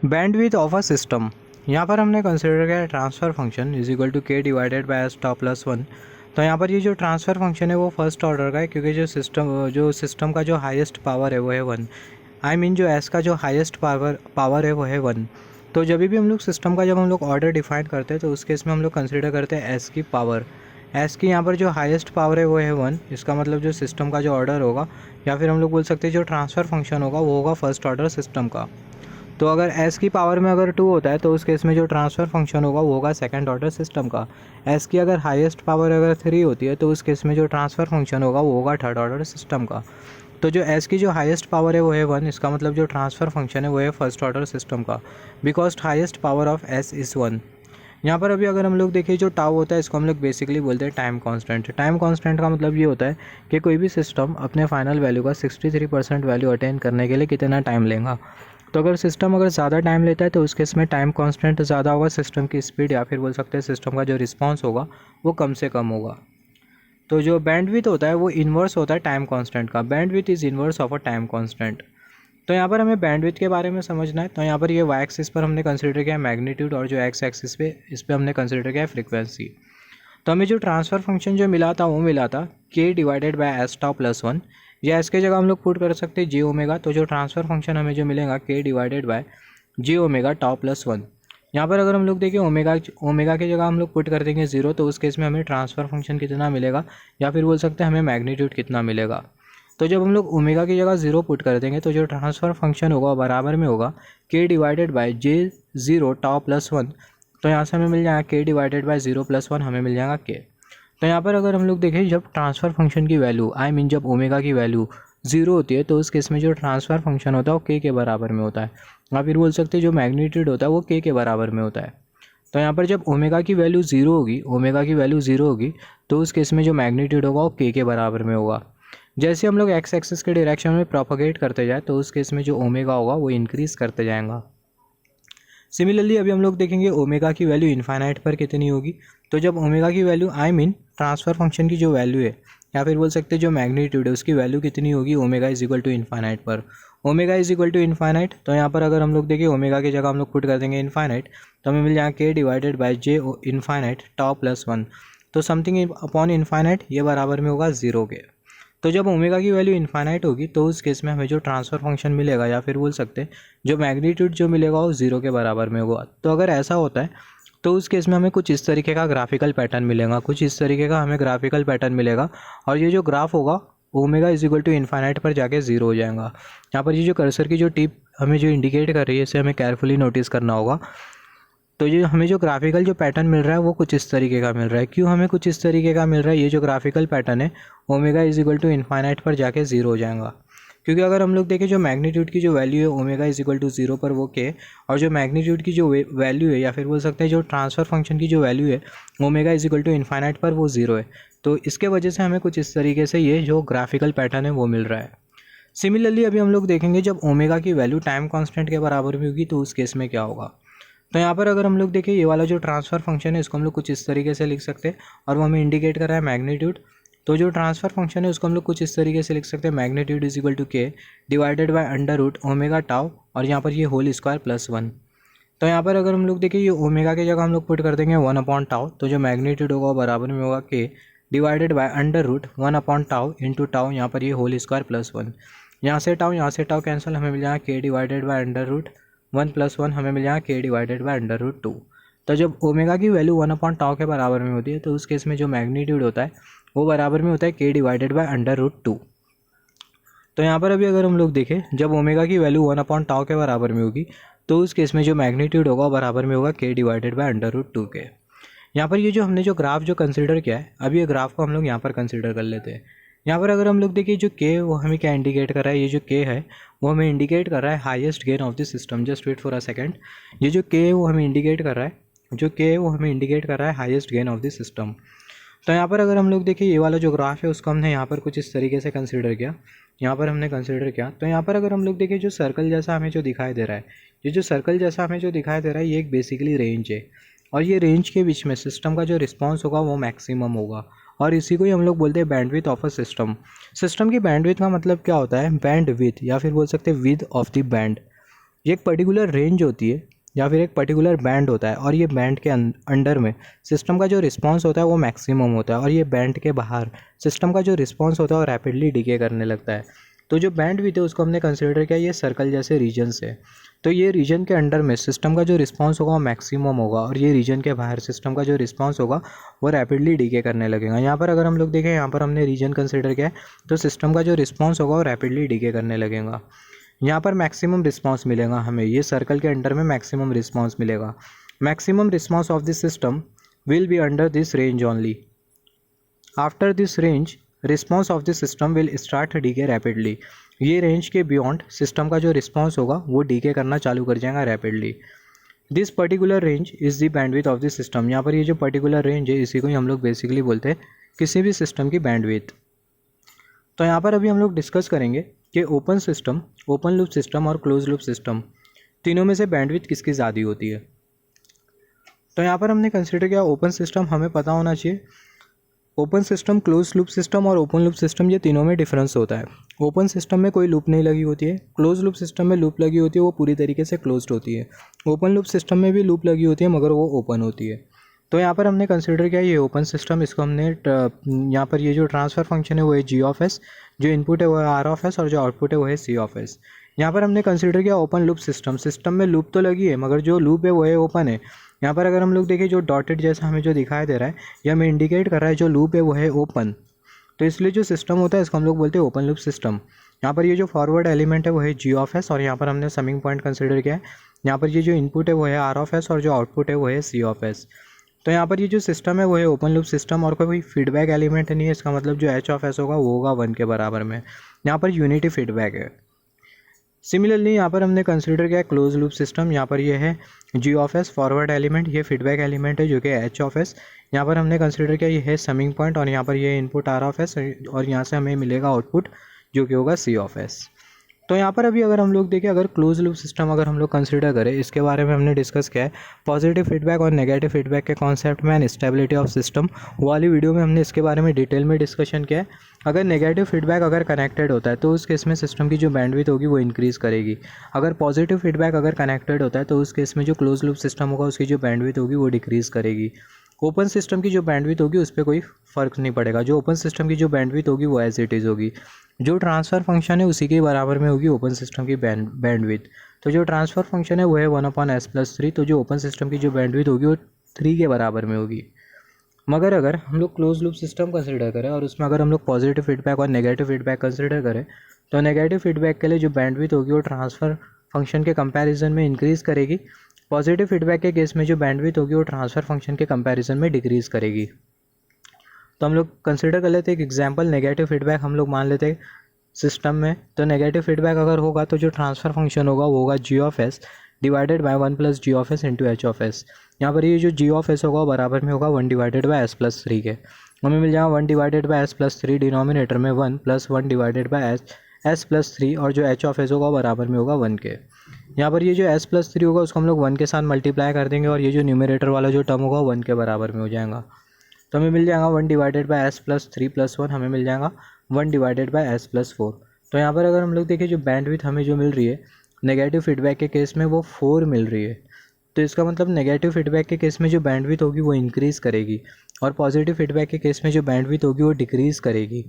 Bandwidth of a system, यहाँ पर हमने कंसिडर किया transfer function is equal to K divided by S top plus one. तो यहाँ पर ये जो ट्रांसफ़र फंक्शन है वो फर्स्ट ऑर्डर का है, क्योंकि जो सिस्टम का जो हाईएस्ट पावर है वो है वन। आई मीन जो एस का जो हाईएस्ट पावर है वो है वन। तो जब भी हम लोग सिस्टम का जब हम लोग ऑर्डर डिफाइन करते हैं तो उस केस में हम लोग कंसिडर करते हैं एस की पावर। एस की यहाँ पर जो हाईएस्ट पावर है वो है वन। इसका मतलब जो सिस्टम का जो ऑर्डर होगा, या फिर हम लोग बोल सकते हैं जो ट्रांसफ़र फंक्शन होगा वो होगा फर्स्ट ऑर्डर सिस्टम का। तो अगर एस की पावर में अगर टू होता है तो उस केस में जो ट्रांसफ़र फंक्शन होगा वो होगा सेकंड ऑर्डर सिस्टम का। एस की अगर हाईएस्ट पावर अगर थ्री होती है तो उस केस में जो ट्रांसफ़र फंक्शन होगा वो होगा थर्ड ऑर्डर सिस्टम का। तो जो एस की जो हाईएस्ट पावर है वो है वन। इसका मतलब जो ट्रांसफ़र फंक्शन है वो है फर्स्ट ऑर्डर सिस्टम का, because highest power of S is one. यहाँ पर अभी अगर हम लोग देखें जो टाउ होता है इसको हम लोग बेसिकली बोलते हैं टाइम कांस्टेंट। टाइम कांस्टेंट का मतलब ये होता है कि कोई भी सिस्टम अपने फाइनल वैल्यू का 63% वैल्यू अटेन करने के लिए कितना टाइम लेगा। तो अगर सिस्टम अगर ज़्यादा टाइम लेता है तो उस केस में टाइम कांस्टेंट ज़्यादा होगा, सिस्टम की स्पीड या फिर बोल सकते हैं सिस्टम का जो रिस्पॉन्स होगा वो कम से कम होगा। तो जो बैंडविड्थ होता है वो इन्वर्स होता है टाइम कांस्टेंट का। Bandwidth is inverse of a time constant. तो यहाँ पर हमें बैंडविड्थ के बारे में समझना है। तो यहाँ पर ये वाई एक्सिस पर हमने कंसिडर किया मैग्नीट्यूड, और जो एक्स एक्सिस पे इस पर हमने कंसिडर किया फ्रीक्वेंसी। तो हमें जो ट्रांसफ़र फंक्शन जो मिला था वो मिला था के divided by S top plus one, या एस के जगह हम लोग पुट कर सकते हैं जे ओमेगा। तो जो ट्रांसफ़र फंक्शन हमें जो मिलेगा के divided by J omega top plus one. यहाँ पर अगर हम लोग देखें ओमेगा की जगह हम लोग पुट कर देंगे जीरो, तो उस केस में हमें ट्रांसफ़र फंक्शन कितना मिलेगा, या फिर बोल सकते हैं हमें मैग्नीट्यूड कितना मिलेगा। तो जब हम लोग ओमेगा की जगह जीरो पुट कर देंगे तो जो ट्रांसफ़र फंक्शन होगा बराबर में होगा K divided by J zero top plus one. तो यहाँ से हमें मिल जाएगा K divided by zero plus one, हमें मिल जाएगा के। तो यहाँ पर अगर हम लोग देखें जब ट्रांसफ़र फंक्शन की वैल्यू आई मीन जब ओमेगा की वैल्यू जीरो होती है तो उस केस में जो ट्रांसफ़र फंक्शन होता है वो के बराबर में होता है, या फिर बोल सकते हैं जो मैग्नीट्यूड होता है वो के बराबर में होता है। तो यहाँ पर जब ओमेगा की वैल्यू जीरो होगी, ओमेगा की वैल्यू जीरो होगी तो उस केस में जो मैग्नीट्यूड होगा वो के बराबर में होगा। जैसे हम लोग एक्स एक्सिस के डायरेक्शन में प्रोपोगेट करते जाए तो उस केस में जो ओमेगा होगा वो इंक्रीज़ करते जाएगा। सिमिलरली अभी हम लोग देखेंगे ओमेगा की वैल्यू इन्फाइनाइट पर कितनी होगी। तो जब ओमेगा की value I mean transfer function की जो वैल्यू है, या फिर बोल सकते हैं जो मैग्नीट्यूड है उसकी वैल्यू कितनी होगी omega is equal to infinite पर। Omega is equal to infinite, तो यहाँ पर अगर हम लोग देखें ओमेगा की जगह हम लोग पुट कर देंगे इन्फाइनाइट, तो हमें मिल जाएगा K divided by J infinite top plus one. तो समथिंग अपॉन इन्फाइनाइट ये बराबर में होगा ज़ीरो के। तो जब ओमेगा की वैल्यू इन्फाइनाइट होगी तो उस केस में हमें जो ट्रांसफ़र फंक्शन मिलेगा, या फिर बोल सकते हैं जो मैग्नीट्यूड जो मिलेगा वो ज़ीरो के बराबर में होगा। तो अगर ऐसा होता है तो उस केस में हमें कुछ इस तरीके का ग्राफिकल पैटर्न मिलेगा, कुछ इस तरीके का हमें ग्राफिकल पैटर्न मिलेगा। और ये जो ग्राफ होगा omega is equal to infinite पर जाके ज़ीरो हो जाएगा। यहाँ पर ये जो कर्सर की जो टिप हमें जो इंडिकेट कर रही है इसे हमें केयरफुली नोटिस करना होगा। तो ये हमें जो ग्राफिकल जो पैटर्न मिल रहा है वो कुछ इस तरीके का मिल रहा है। क्यों हमें कुछ इस तरीके का मिल रहा है, ये जो ग्राफिकल पैटर्न है omega is equal to infinite पर जाके ज़ीरो हो जाएगा। क्योंकि अगर हम लोग देखें जो मैग्नीट्यूड की जो वैल्यू है omega is equal to zero पर वो के, और जो मैग्नीट्यूड की जो वैल्यू है या फिर बोल सकते हैं जो ट्रांसफ़र फंक्शन की जो वैल्यू है omega is equal to infinite पर वो ज़ीरो है। तो इसके वजह से हमें कुछ इस तरीके से ये जो ग्राफिकल पैटर्न है वो मिल रहा है। सिमिलरली अभी हम लोग देखेंगे जब ओमेगा की वैल्यू टाइम कॉन्स्टेंट के बराबर भी होगी तो उस केस में क्या होगा। तो यहाँ पर अगर हम लोग देखें ये वाला जो ट्रांसफ़र फंक्शन है इसको हम लोग कुछ इस तरीके से लिख सकते हैं, और वो हमें इंडिकेट कर रहा है मैग्नीट्यूड। तो जो ट्रांसफ़र फंक्शन है उसको हम लोग कुछ इस तरीके से लिख सकते हैं magnitude is equal to K divided by under root omega tau, और यहाँ पर ये होल स्क्वायर प्लस वन। तो यहाँ पर अगर हम लोग देखें ये ओमेगा की जगह हम लोग पुट कर देंगे वन अपॉन टाउ, तो जो मैग्नीट्यूड होगा वो बराबर में होगा K divided by under root one upon tau into tau, यहाँ पर ये होल स्क्वायर प्लस वन। यहाँ से टाउ कैंसिल, हमें मिल जाएगा K divided by under root one plus one, हमें मिल जाएगा K divided by under root two. तो जब ओमेगा की वैल्यू वन अपॉन टाउ के बराबर में होती है तो उस केस में जो मैग्नीट्यूड होता है वो बराबर में होता है K divided by under root two. तो यहाँ पर अभी अगर हम लोग देखें जब ओमेगा की वैल्यू वन अपॉन टाउ के बराबर में होगी तो उस केस में जो मैग्नीट्यूड होगा वो बराबर में होगा K divided by under root two के। यहाँ पर ये जो हमने जो ग्राफ जो कंसिडर किया है अभी ये ग्राफ को हम लोग यहाँ पर कंसिडर कर लेते हैं। यहाँ पर अगर हम लोग देखिए जो के वो हमें क्या इंडिकेट कर रहा है, ये जो के है वो हमें इंडिकेट कर रहा है highest gain of the system. Just wait for a second, ये जो के है वो हमें इंडिकेट कर रहा है, जो के है वो हमें इंडिकेट कर रहा है highest gain of the system. तो यहाँ पर अगर हम लोग देखिए ये वाला जो ग्राफ है उसको हमने यहाँ पर कुछ इस तरीके से कंसिडर किया, यहाँ पर हमने कंसिडर किया। तो यहाँ पर अगर हम लोग देखें जो सर्कल जैसा हमें जो दिखाई दे रहा है, ये जो सर्कल जैसा हमें जो दिखाई दे रहा है ये एक बेसिकली रेंज है, और ये रेंज के बीच में सिस्टम का जो रिस्पॉन्स होगा वो मैक्सिमम होगा, और इसी को ही हम लोग बोलते हैं bandwidth of a system. System की बैंडविड्थ का मतलब क्या होता है, बैंड विथ, या फिर बोल सकते हैं विथ ऑफ द बैंड। ये एक पर्टिकुलर रेंज होती है या फिर एक पर्टिकुलर बैंड होता है, और ये बैंड के अंडर में सिस्टम का जो रिस्पांस होता है वो मैक्सिमम होता है, और ये बैंड के बाहर सिस्टम का जो रिस्पांस होता है वो रैपिडली डिके करने लगता है। तो जो बैंड विड्थ है उसको हमने कंसिडर किया ये सर्कल जैसे रीजन से। तो ये रीजन के अंडर में सिस्टम का जो रिस्पांस होगा वो मैक्सिमम होगा, और ये रीजन के बाहर सिस्टम का जो रिस्पांस होगा वो रैपिडली डिके करने लगेगा। यहाँ पर अगर हम लोग देखें, यहाँ पर हमने रीजन कंसिडर किया है, तो सिस्टम का जो रिस्पांस होगा वो रैपिडली डिके करने लगेगा। यहाँ पर मैक्सिमम रिस्पांस मिलेगा हमें, ये सर्कल के अंडर में मैक्सिमम रिस्पांस मिलेगा। Maximum response of this system will be under this range only. After this range response of this system will start decay rapidly. ये रेंज के बियॉन्ड सिस्टम का जो रिस्पांस होगा वो डीके करना चालू कर जाएगा rapidly. This particular range is the bandwidth of this system. यहाँ पर ये जो पर्टिकुलर रेंज है इसी को ही हम लोग बेसिकली बोलते हैं किसी भी सिस्टम की बैंडविड्थ। तो यहाँ पर अभी हम लोग डिस्कस करेंगे कि open system, open loop system और क्लोज लूप सिस्टम, तीनों में से बैंडविड्थ किसकी ज़्यादा होती है। तो यहाँ पर हमने कंसिडर किया ओपन सिस्टम हमें पता होना चाहिए। Open system, close loop system और ओपन लूप सिस्टम, ये तीनों में डिफरेंस होता है। ओपन सिस्टम में कोई लूप नहीं लगी होती है, क्लोज लूप सिस्टम में लूप लगी होती है, वो पूरी तरीके से क्लोज्ड होती है। ओपन लूप सिस्टम में भी लूप लगी होती है मगर वो ओपन होती है। तो यहाँ पर हमने कंसिडर किया ये ओपन सिस्टम, इसको हमने यहाँ पर ये जो ट्रांसफ़र फंक्शन है वो है जी ऑफ एस, जो इनपुट है वो है आर ऑफ एस, और जो आउटपुट है वो है सी ऑफ एस। यहाँ पर हमने कंसिडर किया ओपन लूप सिस्टम, सिस्टम में लूप तो लगी है मगर जो लूप है वो है ओपन है। यहाँ पर अगर हम लोग देखें जो डॉटेड जैसा हमें जो दिखाई दे रहा है ये हमें इंडिकेट कर रहा है जो लूप है वो है ओपन। तो इसलिए जो सिस्टम होता है इसको हम लोग बोलते हैं ओपन लूप सिस्टम। यहाँ पर ये जो फॉरवर्ड एलिमेंट है वो है जी ऑफ एस, और यहाँ पर हमने समिंग पॉइंट कंसिडर किया है। यहाँ पर ये जो इनपुट है वो है आर ऑफ एस, और जो आउटपुट है वो है सी ऑफ एस। तो यहाँ पर ये जो सिस्टम है वो है ओपन लूप सिस्टम, और कोई फीडबैक एलिमेंट नहीं है। इसका मतलब जो एच ऑफ एस होगा वो होगा 1 के बराबर में। यहाँ पर यूनिटी फीडबैक है। सिमिलरली यहाँ पर हमने कंसिडर किया क्लोज लूप सिस्टम। यहाँ पर ये है जी ऑफ एस फॉरवर्ड एलिमेंट, ये फीडबैक एलिमेंट है जो कि एच ऑफ एस। यहाँ पर हमने कंसिडर किया ये है समिंग पॉइंट, और यहाँ पर ये इनपुट आर ऑफ एस, और यहाँ से हमें मिलेगा आउटपुट जो कि होगा सी ऑफ एस। तो यहाँ पर अभी अगर हम लोग देखें, अगर क्लोज लूप सिस्टम अगर हम लोग कंसिडर करें, इसके बारे में हमने डिस्कस किया है पॉजिटिव फीडबैक और नेगेटिव फीडबैक के कॉन्सेप्ट में एंड स्टेबिलिटी ऑफ सिस्टम, वो वाली वीडियो में हमने इसके बारे में डिटेल में डिस्कशन किया है। अगर नेगेटिव फीडबैक अगर कनेक्टेड होता है तो उस केस में सिस्टम की जो बैंडविड्थ होगी वो इंक्रीज़ करेगी। अगर पॉजिटिव फीडबैक अगर कनेक्टेड होता है तो उस केस में जो क्लोज लूप सिस्टम होगा उसकी जो बैंडविड्थ होगी वो डिक्रीज़ करेगी। ओपन सिस्टम की जो बैंडविड्थ होगी उस पर कोई फ़र्क नहीं पड़ेगा, जो ओपन सिस्टम की जो बैंडविड्थ होगी वो एज इट इज़ होगी। जो ट्रांसफ़र फंक्शन है उसी के बराबर में होगी ओपन सिस्टम की बैंडविड्थ। तो जो ट्रांसफ़र फंक्शन है वो है 1/s+3, तो जो ओपन सिस्टम की जो बैंडविड्थ होगी वो 3 के बराबर में होगी। मगर अगर हम लोग क्लोज लूप सिस्टम कंसिडर करें और उसमें अगर हम लोग पॉजिटिव फीडबैक और नेगेटिव फीडबैक कंसिडर करें, तो नेगेटिव फीडबैक के लिए जो बैंडविड्थ होगी वो ट्रांसफ़र फंक्शन के कंपैरिजन में इंक्रीज़ करेगी। पॉजिटिव फीडबैक के केस में जो बैंडविड्थ होगी वो ट्रांसफ़र फंक्शन के कंपैरिजन में डिक्रीज़ करेगी। तो हम लोग कंसिडर कर लेते हैं एक एग्जांपल, नेगेटिव फीडबैक हम लोग मान लेते हैं सिस्टम में। तो नेगेटिव फीडबैक अगर होगा तो जो ट्रांसफ़र फंक्शन होगा वो होगा G of S divided by 1 + G of S into H of S. यहाँ पर ये जो जी ऑफ एस होगा बराबर में होगा 1 डिवाइडेड बाय s+3 के। हमें मिल जाएगा 1 डिवाइडेड बाय s+3 डिनोमिनेटर में 1 + 1 डिवाइडेड बाय s+3, और जो एच ऑफ एस होगा बराबर में होगा 1 के। यहाँ पर ये जो s+3 होगा उसको हम लोग 1 के साथ मल्टीप्लाई कर देंगे, और ये जो न्यूमरेटर वाला जो टर्म होगा 1 के बराबर में हो जाएगा। तो हमें मिल जाएगा 1 डिवाइडेड बाय s+3 + 1, हमें मिल जाएगा 1 डिवाइडेड बाय s+4। तो यहाँ पर अगर हम लोग देखें जो बैंडविड्थ हमें जो मिल रही है नेगेटिव फीडबैक के केस में वो 4 मिल रही है। तो इसका मतलब नेगेटिव फीडबैक के केस में जो बैंडविड्थ होगी वो इंक्रीज़ करेगी, और पॉजिटिव फीडबैक के केस में जो बैंडविड्थ होगी वो डिक्रीज़ करेगी।